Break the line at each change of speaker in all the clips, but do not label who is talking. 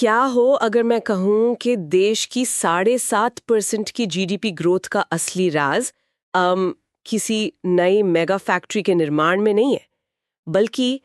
क्या हो अगर मैं कहूँ कि देश की 7.5% की जीडीपी ग्रोथ का असली राज किसी नई मेगा फैक्ट्री के निर्माण में नहीं है, बल्कि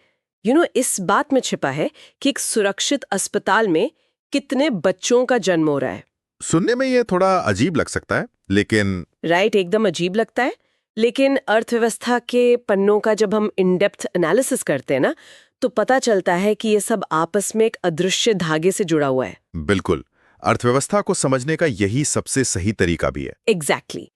इस बात में छिपा है कि एक सुरक्षित अस्पताल में कितने बच्चों का जन्म हो रहा है।
सुनने में ये थोड़ा अजीब लग सकता है, लेकिन
राइट, एकदम अजीब लगता है। लेकिन अर्थव्यवस्था के पन्नों का जब हम इन डेप्थ एनालिसिस करते हैं ना, तो पता चलता है कि ये सब आपस में एक अदृश्य धागे से जुड़ा हुआ है।
बिल्कुल, अर्थव्यवस्था को समझने का यही सबसे सही तरीका भी है।
एग्जैक्टली।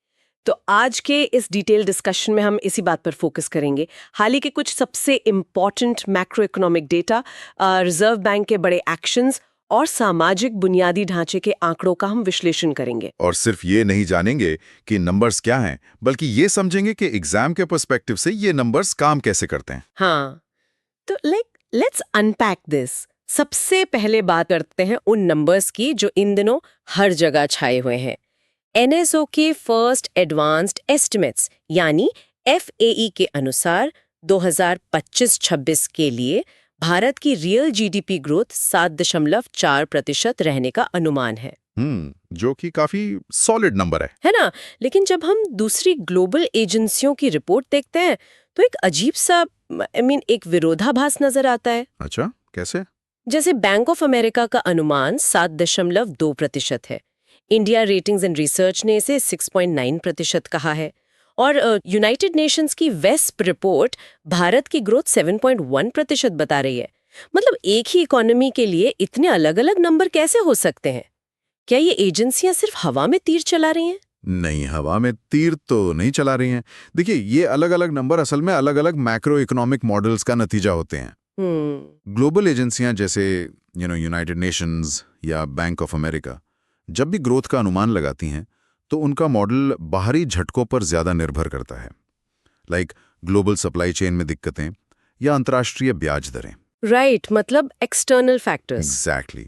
तो आज के इस डिटेल डिस्कशन में हम इसी बात पर फोकस करेंगे। हाल ही के कुछ सबसे important macro economic data, reserve bank के बड़े एक्शंस और सामाजिक बुनियादी ढांचे के आंकड़ों का हम विश्लेषण करेंगे।
और सिर्फ ये नहीं जानेंगे कि नंबर्स क्या हैं, बल्कि ये समझेंगे कि एग्जाम के पर्सपेक्टिव से ये नंबर्स काम कैसे करते हैं।
हाँ, तो लेट्स अनपैक दिस। सबसे पहले बात करते हैं उन नंबर्स की जो इन दिनों हर जगह छाए हुए हैं। एनएसओ के फर्स्ट एडवांस्ड एस्टिमेट्स यानी एफएई के अनुसार 2025-26 के लिए भारत की रियल जीडीपी ग्रोथ 7.4% रहने का अनुमान है।
जो कि काफी सॉलिड नंबर
है ना? लेकिन जब हम दूसरी ग्लोबल एजेंसियों की रिपोर्ट देखते हैं तो एक अजीब सा एक विरोधाभास नजर आता है।
अच्छा, कैसे?
जैसे बैंक ऑफ अमेरिका का अनुमान 7.2% है, इंडिया रेटिंग्स एंड रिसर्च ने इसे 6.9% कहा है, और यूनाइटेड नेशंस की वेस्प रिपोर्ट भारत की ग्रोथ 7.1% बता रही है। मतलब एक ही इकोनॉमी के लिए इतने अलग अलग नंबर कैसे हो सकते हैं? क्या ये एजेंसियां सिर्फ हवा में तीर चला रही हैं?
नहीं, हवा में तीर तो नहीं चला रही हैं। देखिए, ये अलग अलग नंबर असल में अलग अलग मैक्रो इकोनॉमिक मॉडल्स का नतीजा होते हैं। ग्लोबल एजेंसियां जैसे यूनाइटेड नेशंस या बैंक ऑफ अमेरिका जब भी ग्रोथ का अनुमान लगाती हैं तो उनका मॉडल बाहरी झटकों पर ज्यादा निर्भर करता है, लाइक ग्लोबल सप्लाई चेन में दिक्कतें या अंतर्राष्ट्रीय ब्याज दरें।
राइट, मतलब एक्सटर्नल फैक्टर्स।
एग्जैक्टली।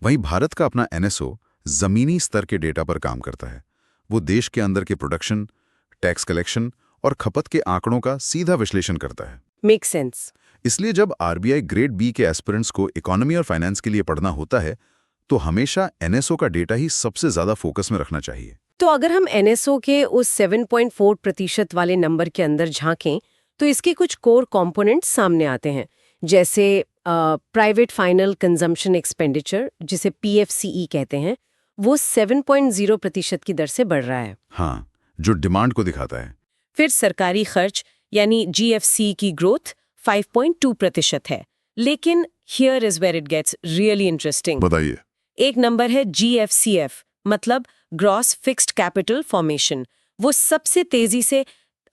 वहीं भारत का अपना एनएसओ जमीनी स्तर के डेटा पर काम करता है। वो देश के अंदर के प्रोडक्शन, टैक्स कलेक्शन और खपत के आंकड़ों का सीधा विश्लेषण करता है।
Make sense.
इसलिए जब आरबीआई ग्रेड बी के एस्पिरेंट्स को इकोनॉमी और फाइनेंस के लिए पढ़ना होता है तो हमेशा एनएसओ का डेटा ही सबसे ज्यादा फोकस में रखना चाहिए।
तो अगर हम एनएसओ के उस 7.4% वाले नंबर के अंदर झांकें तो इसके कुछ कोर कंपोनेंट्स सामने आते हैं, जैसे प्राइवेट फाइनल कंजम्पशन एक्सपेंडिचर, जिसे पीएफसीई कहते हैं, वो 7.0% की दर से बढ़ रहा है।
हाँ, जो डिमांड को दिखाता है।
फिर सरकारी खर्च यानी जीएफसी की ग्रोथ 5.2% है। लेकिन here is where it gets really interesting.
बताइए।
एक नंबर है जीएफसीएफ, मतलब ग्रॉस फिक्स्ड कैपिटल फॉर्मेशन। वो सबसे तेजी से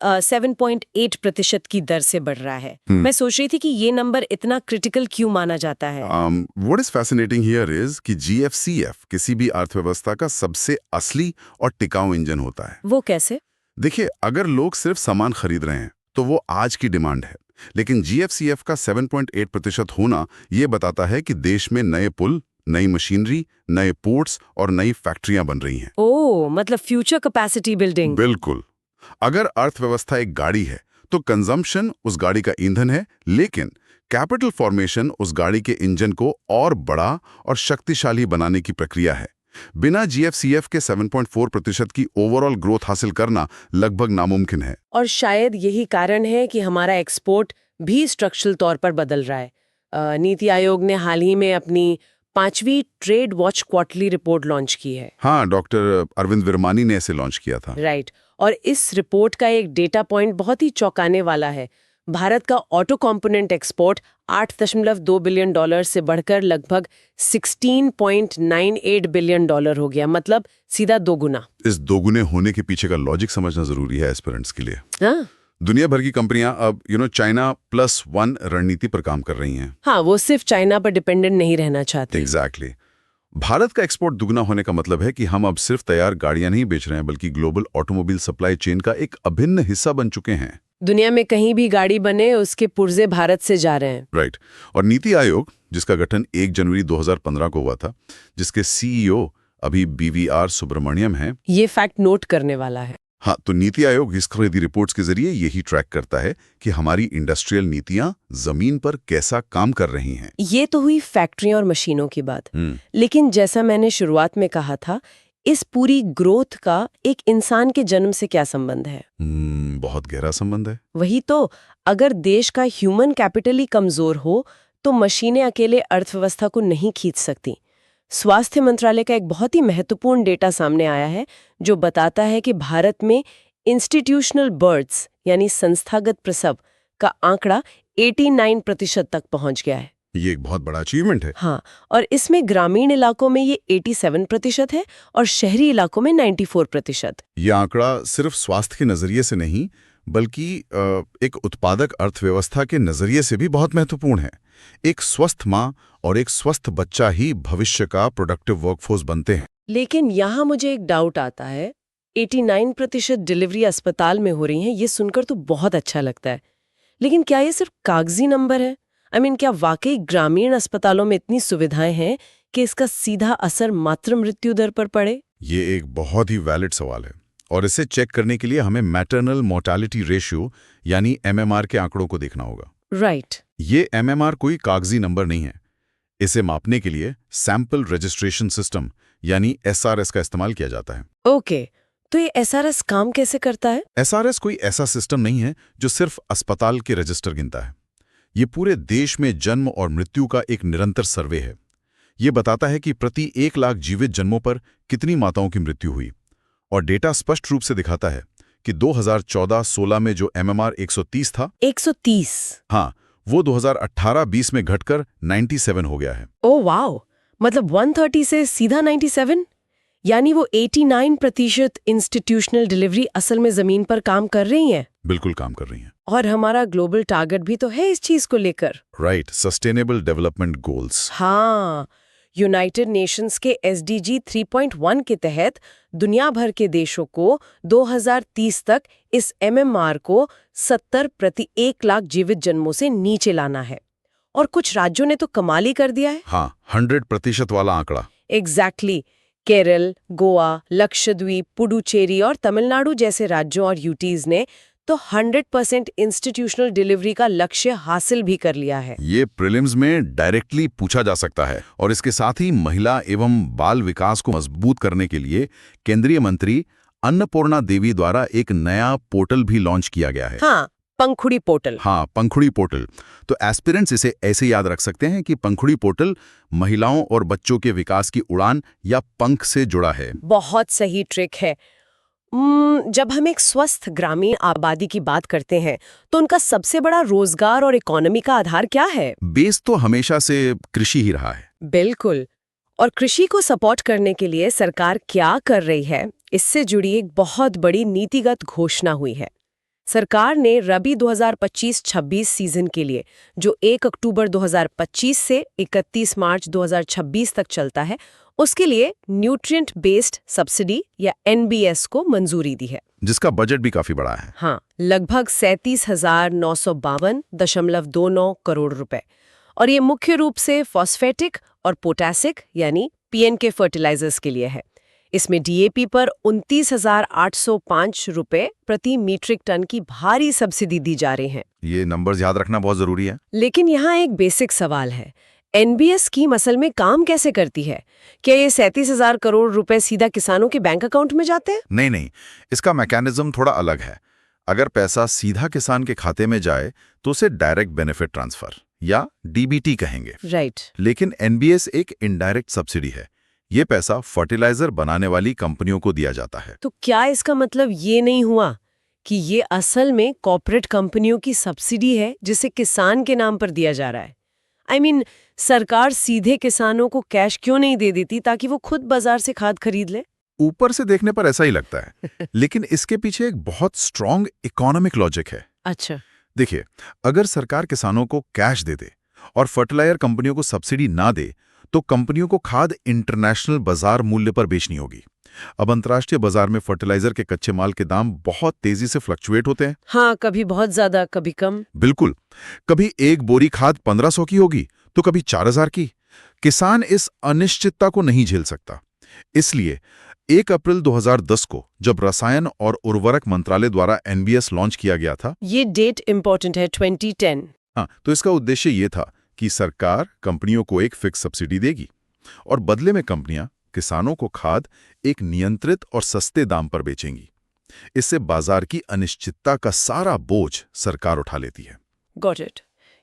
7.8% की दर से बढ़ रहा है। मैं सोच रही थी कि ये नंबर इतना क्रिटिकल क्यों माना जाता है।
What is fascinating here is कि जीएफसीएफ किसी भी अर्थव्यवस्था का सबसे असली और टिकाऊ इंजन होता है।
वो कैसे?
देखिए, अगर लोग सिर्फ सामान खरीद रहे हैं तो वो आज की डिमांड है, लेकिन जीएफसीएफ का 7.8% होना ये बताता है कि देश में नए पुल, नई मशीनरी, नए पोर्ट्स और नई फैक्ट्रियां बन रही हैं।
ओह, मतलब फ्यूचर कैपेसिटी बिल्डिंग।
बिल्कुल। अगर अर्थव्यवस्था एक गाड़ी है तो कंजम्पशन उस गाड़ी का ईंधन है, लेकिन कैपिटल फॉर्मेशन उस गाड़ी के इंजन को और बड़ा और शक्तिशाली बनाने की प्रक्रिया है। बिना जीएफसीएफ के 7.4% की ओवरऑल ग्रोथ हासिल करना लगभग नामुमकिन है।
और शायद यही कारण है कि हमारा एक्सपोर्ट भी स्ट्रक्चरल तौर पर बदल रहा है। नीति आयोग ने हाल ही में अपनी 5वीं trade watch quarterly report launch की है।
हाँ, डॉक्टर अरविंद विरमानी ने इसे लॉन्च किया था।
राइट। और इस रिपोर्ट का एक डेटा पॉइंट बहुत ही चौंकाने वाला है। भारत का ऑटो कंपोनेंट एक्सपोर्ट $8.2 बिलियन से बढ़कर लगभग $16.98 बिलियन हो गया, मतलब सीधा दोगुना।
इस दोगुने होने के पीछे का लॉजिक समझना जरूरी है एस्पिरेंट्स के लिए।
हाँ?
दुनिया भर की कंपनियां अब चाइना +1 रणनीति पर काम कर रही हैं।
हाँ, वो सिर्फ चाइना पर डिपेंडेंट नहीं रहना चाहते।
एग्जैक्टली। भारत का एक्सपोर्ट दुगना होने का मतलब है कि हम अब सिर्फ तैयार गाड़ियां नहीं बेच रहे हैं, बल्कि ग्लोबल ऑटोमोबाइल सप्लाई चेन का एक अभिन्न हिस्सा बन चुके हैं।
दुनिया में कहीं भी गाड़ी बने उसके पुर्जे भारत से जा रहे हैं।
राइट। और नीति आयोग, जिसका गठन 1 जनवरी 2015 को हुआ था, जिसके सीईओ अभी बीवीआर सुब्रमण्यम हैं,
ये फैक्ट नोट करने वाला है।
हाँ, तो नीति आयोग इस खरीदी रिपोर्ट्स के जरिए यही ट्रैक करता है कि हमारी इंडस्ट्रियल नीतियां जमीन पर कैसा काम कर रही हैं।
ये तो हुई फैक्ट्रियां और मशीनों की बात। लेकिन जैसा मैंने शुरुआत में कहा था, इस पूरी ग्रोथ का एक इंसान के जन्म से क्या संबंध है?
बहुत गहरा संबंध है।
वही तो, अगर देश का ह्यूमन कैपिटल ही कमजोर हो तो मशीनें अकेले अर्थव्यवस्था को नहीं खींच सकती। स्वास्थ्य मंत्रालय का एक बहुत ही महत्वपूर्ण डेटा सामने आया है जो बताता है कि भारत में इंस्टीट्यूशनल बर्थ्स यानी संस्थागत प्रसव का आंकड़ा 89% तक पहुंच गया है।
ये एक बहुत बड़ा अचीवमेंट है।
हाँ, और इसमें ग्रामीण इलाकों में ये 87% है और शहरी इलाकों में 94%।
ये आंकड़ा सिर्फ स्वास्थ्य के नजरिए से नहीं बल्कि एक उत्पादक अर्थव्यवस्था के नजरिए से भी बहुत महत्वपूर्ण है। एक स्वस्थ माँ और एक स्वस्थ बच्चा ही भविष्य का प्रोडक्टिव वर्कफोर्स बनते हैं।
लेकिन यहाँ मुझे एक डाउट आता है, 89% डिलीवरी अस्पताल में हो रही हैं, ये सुनकर तो बहुत अच्छा लगता है। लेकिन क्या ये सिर्फ कागजी नंबर है? क्या वाकई ग्रामीण अस्पतालों में इतनी सुविधाएं हैं कि इसका सीधा असर मातृ मृत्यु दर पर पड़े?
ये एक बहुत ही वैलिड सवाल है और इसे चेक करने के लिए हमें मैटरनल मोर्टालिटी रेशियो यानी MMR के आंकड़ों को देखना होगा।
राइट।
ये MMR कोई कागजी नंबर नहीं है। इसे मापने के लिए सैंपल रजिस्ट्रेशन सिस्टम यानी SRS का इस्तेमाल किया जाता है।
ओके, तो ये SRS काम कैसे करता है?
SRS कोई ऐसा सिस्टम नहीं है जो सिर्फ अस्पताल के रजिस्टर गिनता है। ये पूरे देश में जन्म और मृत्यु का एक निरंतर सर्वे है। ये बताता है कि प्रति 1 लाख जीवित जन्मों पर कितनी माताओं की मृत्यु हुई और डेटा स्पष्ट रूप से दिखाता है कि 2014-16 में जो MMR 130 था,
130?
हाँ, वो 2018-20 में घटकर 97 हो गया है।
ओह वाओ, मतलब 130 से सीधा 97? यानी वो 89% इंस्टीट्यूशनल डिलीवरी असल में जमीन पर काम कर रही हैं।
बिल्कुल काम कर रही हैं।
और हमारा ग्लोबल टारगेट भी तो है इस चीज को लेकर।
Right, sustainable development goals.
हाँ, यूनाइटेड नेशंस के SDG 3.1 के तहत दुनिया भर के देशों को 2030 तक इस MMR को 70 प्रति 1 लाख जीवित जन्मों से नीचे लाना है। और कुछ राज्यों ने तो कमाल ही कर दिया है।
हाँ, 100% वाला आंकड़ा।
एग्जैक्टली। केरल, गोवा, लक्षद्वीप, पुडुचेरी और तमिलनाडु जैसे राज्यों और यूटीज ने तो 100% इंस्टीट्यूशनल डिलीवरी का लक्ष्य हासिल भी कर लिया है।
ये प्रीलिम्स में डायरेक्टली पूछा जा सकता है। और इसके साथ ही महिला एवं बाल विकास को मजबूत करने के लिए केंद्रीय मंत्री अन्नपूर्णा देवी द्वारा एक नया पोर्टल भी लॉन्च किया गया है।
हाँ, पंखुड़ी पोर्टल।
हाँ, पंखुड़ी पोर्टल। तो एस्पिरेंट्स इसे ऐसे याद रख सकते हैं कि पंखुड़ी पोर्टल महिलाओं और बच्चों के विकास की उड़ान या पंख से जुड़ा है।
बहुत सही ट्रिक है। जब हम एक स्वस्थ ग्रामीण आबादी की बात करते हैं तो उनका सबसे बड़ा रोजगार और इकोनॉमी का आधार क्या है?
बेस तो हमेशा से कृषि ही रहा है।
बिल्कुल। और कृषि को सपोर्ट करने के लिए सरकार क्या कर रही है, इससे जुड़ी एक बहुत बड़ी नीतिगत घोषणा हुई है। सरकार ने रबी 2025-26 सीजन के लिए, जो 1 अक्टूबर 2025 से 31 मार्च 2026 तक चलता है, उसके लिए न्यूट्रिएंट बेस्ड सब्सिडी या NBS को मंजूरी दी है,
जिसका बजट भी काफी बड़ा है।
हाँ, लगभग 37,952.29 करोड़ रुपए। और ये मुख्य रूप से फॉस्फेटिक और पोटासिक यानी PNK फर्टिलाइजर्स के लिए है। इसमें DAP पर 29,805 रुपए प्रति मीट्रिक टन की भारी सब्सिडी दी जा रही है।
ये नंबर्स याद रखना बहुत जरूरी है।
लेकिन यहाँ एक बेसिक सवाल है, NBS स्कीम असल में काम कैसे करती है? क्या ये 37,000 करोड़ रुपए सीधा किसानों के बैंक अकाउंट में जाते हैं?
नहीं, इसका मैकेनिज्म थोड़ा अलग है। अगर पैसा सीधा किसान के खाते में जाए तो उसे डायरेक्ट बेनिफिट ट्रांसफर या DBT कहेंगे।
राइट।
लेकिन NBS एक इनडायरेक्ट सब्सिडी है। ये पैसा फर्टिलाइजर बनाने वाली कंपनियों को दिया जाता है।
तो क्या इसका मतलब ये नहीं हुआ कि ये असल में कॉर्पोरेट कंपनियों की सब्सिडी है जिसे किसान के नाम पर दिया जा रहा है? सरकार सीधे किसानों को कैश क्यों नहीं दे देती ताकि वो खुद बाजार से खाद खरीद ले?
ऊपर से देखने पर ऐसा ही लगता है लेकिन इसके पीछे एक बहुत स्ट्रॉन्ग इकोनॉमिक लॉजिक है।
अच्छा।
देखिए, अगर सरकार किसानों को कैश दे दे और फर्टिलाइजर कंपनियों को सब्सिडी ना दे तो कंपनियों को खाद इंटरनेशनल बाजार मूल्य पर बेचनी होगी। अब अंतर्राष्ट्रीय बाजार में फर्टिलाइजर के कच्चे माल के दाम बहुत तेजी से फ्लक्चुएट होते हैं।
हाँ, कभी बहुत ज्यादा, कभी कम।
बिल्कुल, कभी एक बोरी खाद 1500 की होगी तो कभी 4000 की। किसान इस अनिश्चितता को नहीं झेल सकता, इसलिए 1 अप्रैल 2010 को जब रसायन और उर्वरक मंत्रालय द्वारा एनबीएस लॉन्च किया गया था,
ये डेट इंपॉर्टेंट है, 2010।
हाँ, तो इसका उद्देश्य ये था कि सरकार कंपनियों को एक फिक्स सब्सिडी देगी और बदले में कंपनियां किसानों को खाद एक नियंत्रित और सस्ते दाम पर बेचेंगी। इससे बाजार की अनिश्चितता का सारा बोझ सरकार उठा लेती है।
Got it.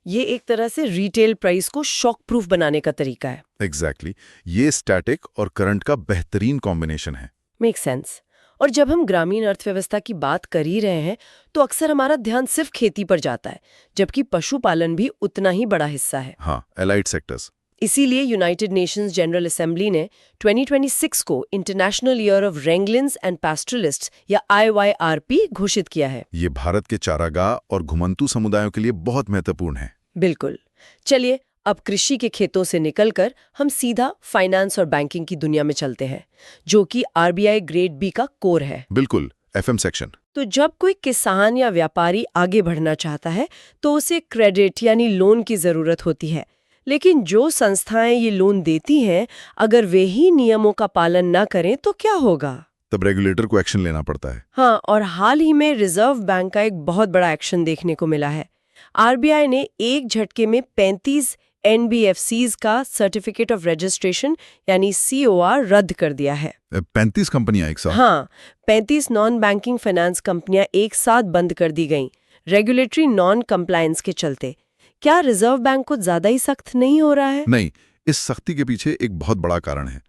ये एक तरह से रिटेल प्राइस को शॉक प्रूफ बनाने का तरीका है।
एग्जैक्टली ये स्टैटिक और करंट का बेहतरीन कॉम्बिनेशन है।
Make sense. और जब हम ग्रामीण अर्थव्यवस्था की बात कर ही रहे हैं तो अक्सर हमारा ध्यान सिर्फ खेती पर जाता है, जबकि पशुपालन भी उतना ही बड़ा हिस्सा है।
हाँ, एलाइड सेक्टर्स।
इसीलिए यूनाइटेड नेशंस जनरल असेंबली ने 2026 को इंटरनेशनल ईयर ऑफ रेंगलिन्स एंड पैस्टरलिस्ट्स या IYRP घोषित किया है।
ये भारत के चारागाह और घुमंतू समुदायों के लिए बहुत महत्वपूर्ण है।
बिल्कुल। चलिए अब कृषि के खेतों से निकलकर हम सीधा फाइनेंस और बैंकिंग की दुनिया में चलते हैं, जो कि RBI ग्रेड बी का कोर है।
बिल्कुल, FM सेक्शन।
तो जब कोई किसान या व्यापारी आगे बढ़ना चाहता है तो उसे क्रेडिट यानी लोन की जरूरत होती है। लेकिन जो संस्थाएं ये लोन देती हैं, अगर वे ही नियमों का पालन न करें तो क्या होगा?
तब रेगुलेटर को एक्शन लेना पड़ता है।
हाँ, और हाल ही में रिजर्व बैंक का एक बहुत बड़ा एक्शन देखने को मिला है। RBI ने एक झटके में 35 NBFCs का सर्टिफिकेट ऑफ रजिस्ट्रेशन यानी COR रद्द कर दिया है।
35 कंपनियां एक साथ?
हाँ, 35 नॉन बैंकिंग फाइनेंस कंपनियां एक साथ बंद कर दी गईं, रेगुलेटरी नॉन कंप्लायंस के चलते। क्या रिजर्व बैंक को ज्यादा ही सख्त नहीं हो रहा है?
नहीं, इस सख्ती के पीछे एक बहुत बड़ा कारण है।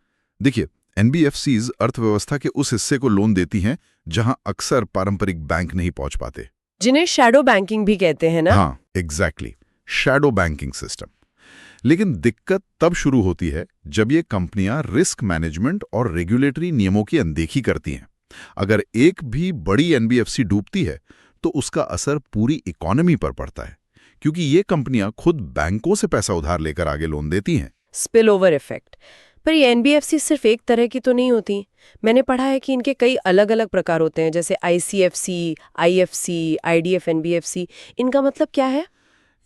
देखिए, NBFCs अर्थव्यवस्था के उस हिस्से को लोन देती हैं जहां अक्सर पारंपरिक बैंक नहीं पहुंच पाते,
जिन्हें शैडो बैंकिंग भी कहते हैं ना?
हाँ, एग्जैक्टली, शैडो बैंकिंग सिस्टम। लेकिन दिक्कत तब शुरू होती है जब ये कंपनियां रिस्क मैनेजमेंट और रेगुलेटरी नियमों की अनदेखी करती हैं। अगर एक भी बड़ी NBFC डूबती है तो उसका असर पूरी इकोनॉमी पर पड़ता है, क्योंकि ये कंपनियां खुद बैंकों से पैसा उधार लेकर आगे लोन देती हैं।
Spill over effect. पर ये NBFC सिर्फ एक तरह की तो नहीं होती। मैंने पढ़ा है कि इनके कई अलग अलग प्रकार होते हैं, जैसे ICFC, IFC, IDF NBFC। इनका मतलब क्या है?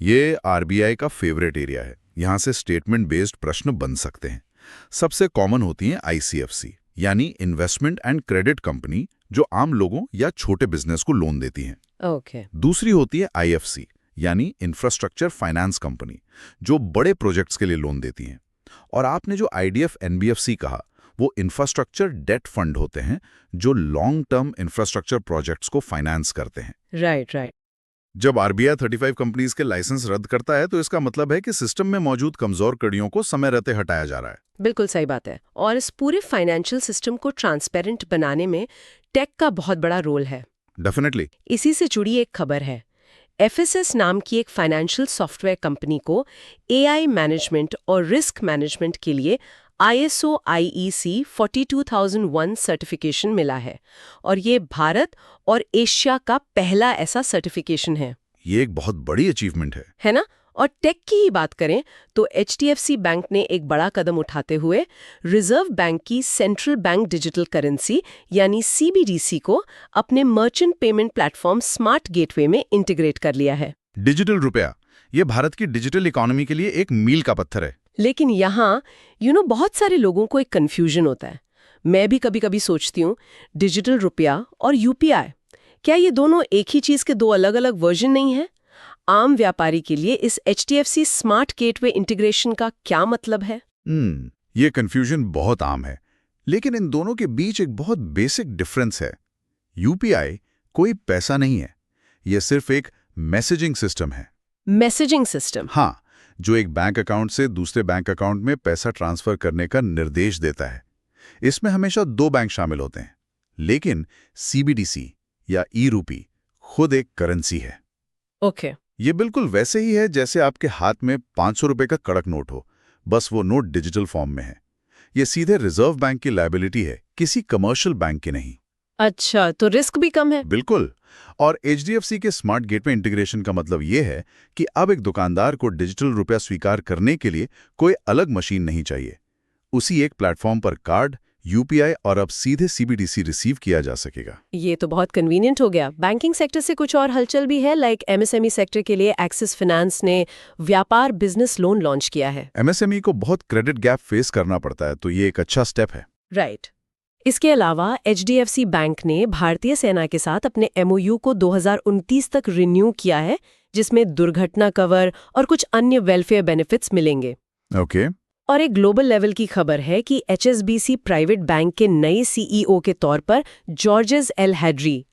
ये RBI का फेवरेट एरिया है। यहाँ से स्टेटमेंट बेस्ड प्रश्न बन सकते हैं। सबसे कॉमन होती हैं ICFC यानी इन्वेस्टमेंट एंड क्रेडिट कंपनी, जो आम लोगों या छोटे बिजनेस को लोन देती हैं।
ओके।
दूसरी होती है IFC यानी इंफ्रास्ट्रक्चर फाइनेंस कंपनी, जो बड़े प्रोजेक्ट्स के लिए लोन देती हैं। और आपने जो IDF NBFC कहा, वो इंफ्रास्ट्रक्चर डेट फंड होते हैं जो लॉन्ग टर्म इंफ्रास्ट्रक्चर प्रोजेक्ट्स को फाइनेंस करते हैं।
राइट।
जब RBI 35 कंपनीज के लाइसेंस रद्द करता है तो इसका मतलब है कि सिस्टम में मौजूद कमजोर कड़ियों को समय रहते हटाया जा रहा है।
बिल्कुल सही बात है। और इस पूरे फाइनेंशियल सिस्टम को ट्रांसपेरेंट बनाने में टेक का बहुत बड़ा रोल है।
डेफिनेटली।
इसी से जुड़ी एक खबर है। FSS नाम की एक फाइनेंशियल सॉफ्टवेयर कंपनी को AI मैनेजमेंट और रिस्क मैनेजमेंट के लिए ISO IEC 42001 सर्टिफिकेशन मिला है, और ये भारत और एशिया का पहला ऐसा सर्टिफिकेशन है।
ये एक बहुत बड़ी अचीवमेंट है
ना? और टेक की ही बात करें तो HDFC बैंक ने एक बड़ा कदम उठाते हुए रिजर्व बैंक की सेंट्रल बैंक डिजिटल करेंसी यानी CBDC को अपने merchant payment platform smart gateway में इंटीग्रेट कर लिया है।
डिजिटल रुपया, ये भारत की डिजिटल इकोनॉमी के लिए एक मील का पत्थर है।
लेकिन यहाँ बहुत सारे लोगों को एक कंफ्यूजन होता है। मैं भी कभी कभी सोचती हूँ, डिजिटल रुपया और UPI, क्या ये दोनों एक ही चीज के दो अलग अलग वर्जन नहीं है? आम व्यापारी के लिए इस HDFC स्मार्ट गेटवे इंटीग्रेशन का क्या मतलब है?
ये कंफ्यूजन बहुत आम है, लेकिन इन दोनों के बीच एक बहुत बेसिक डिफरेंस है। UPI कोई पैसा नहीं है, ये सिर्फ एक मैसेजिंग सिस्टम है।
Messaging system?
हाँ, जो एक बैंक अकाउंट से दूसरे बैंक अकाउंट में पैसा ट्रांसफर करने का निर्देश देता है। इसमें हमेशा 2 बैंक शामिल होते हैं, लेकिन CBDC या ई-रूपी खुद एक करेंसी है।
ओके।
ये बिल्कुल वैसे ही है जैसे आपके हाथ में 500 रुपए का कड़क नोट हो, बस वो नोट डिजिटल फॉर्म में है। ये सीधे रिजर्व बैंक की लायबिलिटी है, किसी कमर्शियल बैंक की नहीं।
अच्छा, तो रिस्क भी कम है?
बिल्कुल। और HDFC के स्मार्ट गेटवे इंटीग्रेशन का मतलब ये है कि अब एक दुकानदार को डिजिटल रुपया स्वीकार करने के लिए कोई अलग मशीन नहीं चाहिए। उसी एक प्लेटफॉर्म पर कार्ड, UPI और अब सीधे CBDC रिसीव किया जा सकेगा।
ये तो बहुत कन्वीनियंट हो गया। बैंकिंग सेक्टर से कुछ और हलचल भी है, लाइक MSME सेक्टर के लिए एक्सिस फाइनेंस ने व्यापार बिजनेस लोन लॉन्च किया है।
MSME को बहुत क्रेडिट गैप फेस करना पड़ता है, तो ये एक अच्छा स्टेप है।
राइट। इसके अलावा HDFC बैंक ने भारतीय सेना के साथ अपने MOU को 2029 तक रिन्यू किया है, जिसमें दुर्घटना कवर और कुछ अन्य वेलफेयर बेनिफिट्स मिलेंगे।
ओके।
और एक ग्लोबल लेवल की खबर है कि HSBC प्राइवेट बैंक के नए CEO के तौर पर जॉर्जेस एल हेड्री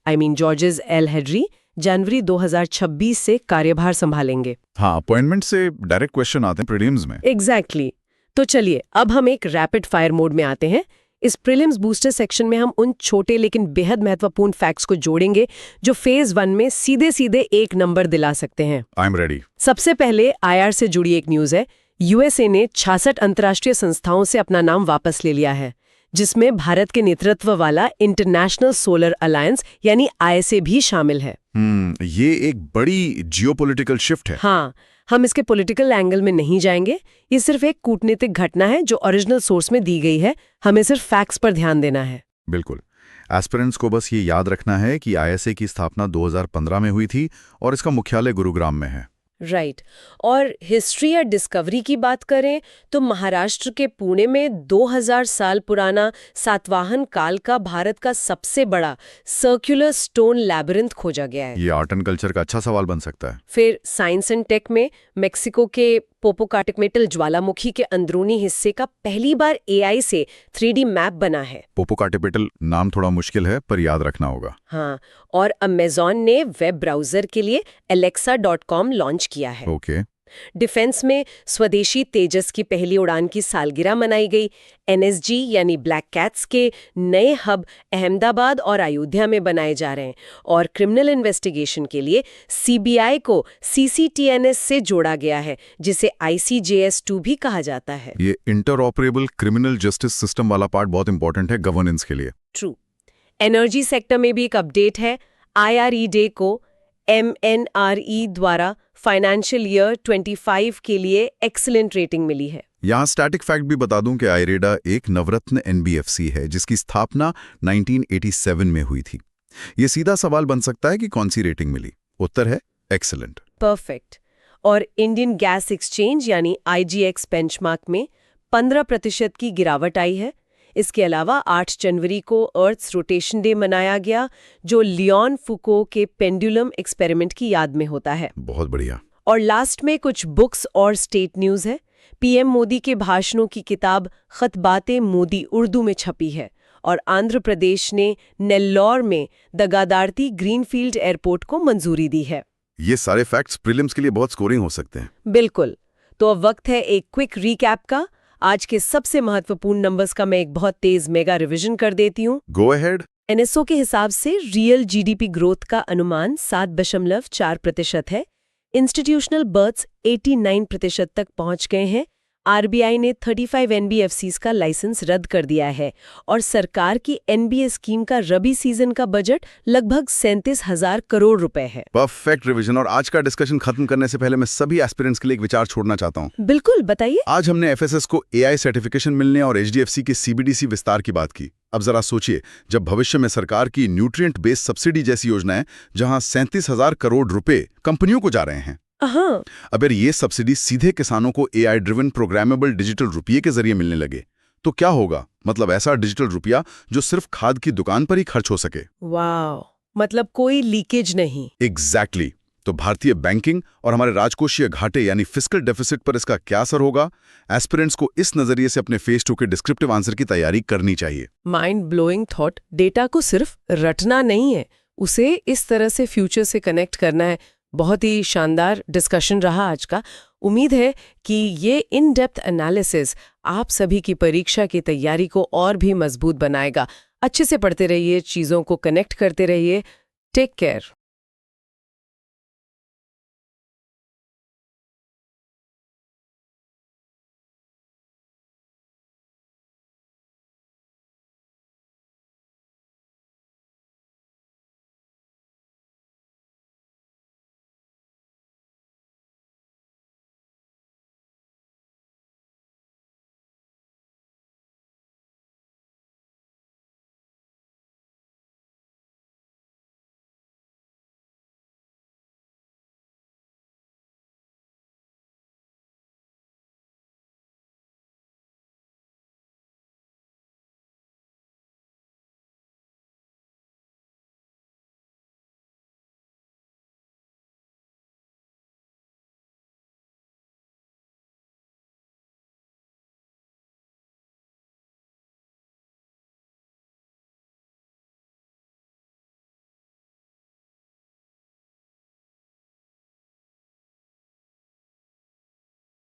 जनवरी 2026 से कार्यभार संभालेंगे।
हाँ, अपॉइंटमेंट से डायरेक्ट क्वेश्चन आते हैं प्रीलिम्स में।
एग्जैक्टली। तो चलिए अब हम एक रैपिड फायर मोड में आते हैं। इस प्रीलिम्स बूस्टर सेक्शन में हम उन छोटे लेकिन बेहद महत्वपूर्ण फैक्ट्स को जोड़ेंगे जो फेज 1 में सीधे सीधे 1 नंबर दिला सकते हैं।
I am ready.
सबसे पहले IR से जुड़ी एक न्यूज है। USA ने 66 अंतर्राष्ट्रीय संस्थाओं से अपना नाम वापस ले लिया है, जिसमें भारत के नेतृत्व वाला इंटरनेशनल सोलर अलायंस यानी ISA भी शामिल है।
ये एक बड़ी जियोपॉलिटिकल शिफ्ट है।
हाँ, हम इसके पॉलिटिकल एंगल में नहीं जाएंगे। ये सिर्फ एक कूटनीतिक घटना है जो ओरिजिनल सोर्स में दी गई है। हमें सिर्फ फैक्ट्स पर ध्यान देना है।
बिल्कुल। एस्पिरेंट्स को बस ये याद रखना है कि ISA की स्थापना 2015 में हुई थी और इसका मुख्यालय गुरुग्राम में है।
राइट। और हिस्ट्री या डिस्कवरी की बात करें तो महाराष्ट्र के पुणे में 2000 साल पुराना सातवाहन काल का भारत का सबसे बड़ा सर्कुलर स्टोन लैबिरिंथ खोजा गया है।
ये आर्ट एंड कल्चर का अच्छा सवाल बन सकता है।
फिर साइंस एंड टेक में मेक्सिको के पोपोकाटिकमेटल ज्वालामुखी के अंदरूनी हिस्से का पहली बार AI से 3D मैप बना है।
पोपोकाटिपेटल नाम थोड़ा मुश्किल है पर याद रखना होगा।
हाँ, और अमेज़न ने वेब ब्राउजर के लिए alexa.com लॉन्च किया है।
ओके।
डिफेंस में स्वदेशी तेजस की पहली उड़ान की सालगिरह मनाई गई। NSG यानी ब्लैक कैट्स के नए हब अहमदाबाद और अयोध्या में बनाए जा रहे हैं। और क्रिमिनल इन्वेस्टिगेशन के लिए CBI को CCTNS से जोड़ा गया है, जिसे ICJS2 भी कहा जाता है।
ये इंटरऑपरेबल क्रिमिनल जस्टिस सिस्टम वाला पार्ट बहुत इंपॉर्टेंट है गवर्नेंस के लिए।
ट्रू। एनर्जी सेक्टर में भी एक अपडेट है। IRE डे को MNRE द्वारा फाइनेंशियल ईयर 25 के लिए एक्सीलेंट रेटिंग मिली है।
यहाँ स्टैटिक फैक्ट भी बता दूं कि IREDA एक नवरत्न NBFC है जिसकी स्थापना 1987 में हुई थी। ये सीधा सवाल बन सकता है कि कौन सी रेटिंग मिली। उत्तर है एक्सीलेंट।
परफेक्ट। और इंडियन गैस एक्सचेंज यानी IGX बेंचमार्क में 15% की गिरावट आई है। इसके अलावा 8 जनवरी को अर्थ्स रोटेशन डे मनाया गया, जो लियोन फुको के पेंडुलम एक्सपेरिमेंट की याद में होता है।
बहुत बढ़िया।
और लास्ट में कुछ बुक्स और स्टेट न्यूज़ है। PM मोदी के भाषणों की किताब खतबाते मोदी उर्दू में छपी है। और आंध्र प्रदेश ने नेल्लौर में द गादार्ती ग्रीनफील्ड एयरपोर्ट को मंजूरी दी है।
ये सारे फैक्ट्स प्रीलिम्स के लिए बहुत स्कोरिंग हो सकते हैं।
बिल्कुल। तो अब वक्त है एक क्विक रीकैप का। आज के सबसे महत्वपूर्ण नंबर्स का मैं एक बहुत तेज मेगा रिवीजन कर देती हूँ।
Go ahead.
NSO के हिसाब से रियल GDP ग्रोथ का अनुमान 7.4% है। इंस्टीट्यूशनल बर्थ्स 89% तक पहुंच गए हैं। RBI ने 35 NBFCs का लाइसेंस रद्द कर दिया है और सरकार की NBA स्कीम का रबी सीजन का बजट लगभग 37,000 करोड़ रुपए है।
Perfect revision. और आज का डिस्कशन खत्म करने से पहले मैं सभी एस्पिरेंट्स के लिए एक विचार छोड़ना चाहता हूँ।
बिल्कुल, बताइए।
आज हमने FSS को AI सर्टिफिकेशन मिलने और HDFC के CBDC विस्तार की बात की। अब जरा सोचिए, जब भविष्य में सरकार की न्यूट्रिएंट बेस्ड सब्सिडी जैसी योजनाएं जहां 37,000 करोड़ रुपए कंपनियों को जा रहे हैं,
हाँ।
अगर ये सब्सिडी सीधे किसानों को AI ड्रिवन प्रोग्रामेबल डिजिटल रुपये के जरिए मिलने लगे तो क्या होगा? मतलब ऐसा डिजिटल रुपया जो सिर्फ खाद की दुकान पर ही खर्च हो सके।
वाह, मतलब कोई लीकेज नहीं।
एग्जैक्टली। तो भारतीय बैंकिंग और हमारे राजकोषीय घाटे यानी फिस्कल डेफिसिट पर इसका क्या असर होगा? एस्पिरेंट्स को इस नजरिए से अपने फेज 2 के डिस्क्रिप्टिव आंसर की तैयारी करनी चाहिए।
Mind blowing thought. डेटा को सिर्फ रटना नहीं है, उसे इस तरह से फ्यूचर से कनेक्ट करना है। बहुत ही शानदार डिस्कशन रहा आज का। उम्मीद है कि ये इन डेप्थ एनालिसिस आप सभी की परीक्षा की तैयारी को और भी मजबूत बनाएगा। अच्छे से पढ़ते रहिए, चीज़ों को कनेक्ट करते रहिए। Take care.